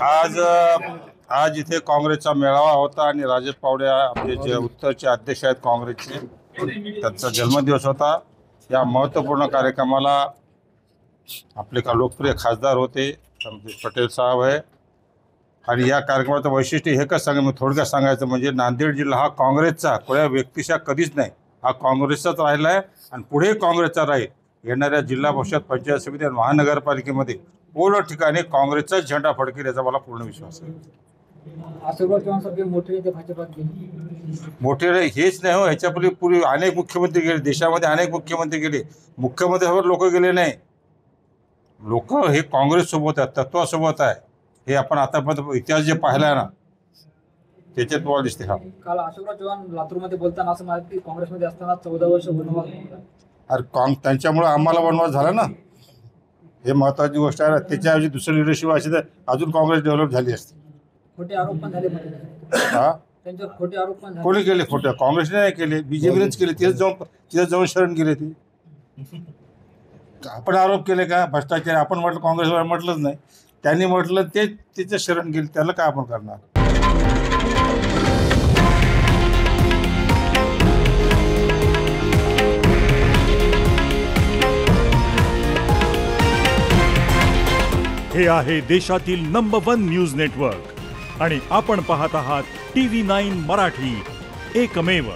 आज इथे काँग्रेसचा मेळावा होता आणि राजेश पावडे आपले जे उत्तरचे अध्यक्ष आहेत काँग्रेसचे, त्यांचा जन्मदिवस होता। या महत्त्वपूर्ण कार्यक्रमाला आपले लोकप्रिय खासदार होते पटेल साहेब आहे। आणि या कार्यक्रमाचं वैशिष्ट्य हे का सांगा, मी थोडक्यात सांगायचं म्हणजे नांदेड जिल्हा हा काँग्रेसचा कोणत्या व्यक्तीचा कधीच नाही, हा काँग्रेसचाच राहिला आहे आणि पुढे काँग्रेसचा राहील। येणाऱ्या जिल्हा परिषद, पंचायत समिती आणि महानगरपालिकेमध्ये पूर्ण ठिकाणी काँग्रेसचा झेंडा फडकेल याचा मला पूर्ण विश्वास आहे। मोठे हेच नाही हो, ह्याच्यापूर्वी अनेक मुख्यमंत्री गेले, देशामध्ये अनेक मुख्यमंत्री गेले, मुख्यमंत्र्यावर लोक गेले नाही। लोक हे काँग्रेस सोबत आहेत, तत्वासोबत आहे। हे आपण आतापर्यंत इतिहास जे पाहिला आहे ना त्याच्यात तुम्हाला दिसते। हा काल अशोकराव चव्हाण लातूरमध्ये बोलताना असं म्हणाले की काँग्रेसमध्ये असताना 14 वर्ष वनवास, अरे त्यांच्यामुळे आम्हाला वनवास झाला ना, हे महत्वाची गोष्ट आहे। त्याच्याऐवजी दुसरं लिडरशिप असेल तर अजून काँग्रेस डेव्हलप झाली असती। खोटे आरोप पण झाले, हा त्यांच्यावर खोटे आरोप पण झाले। कोणी केले खोटे? काँग्रेसने नाही केले, बीजेपीनेच केले। तिथे जाऊन शरण गेले ती। आपण आरोप केले का भ्रष्टाचार? आपण म्हटलं काँग्रेसवर म्हटलंच नाही, त्यांनी म्हटलं ते तिथे शरण गेले, त्याला काय आपण करणार? हे आहे देशातील नंबर 1 न्यूज नेटवर्क आणि आपण पाहत आहात TV9 मराठी, एकमेव।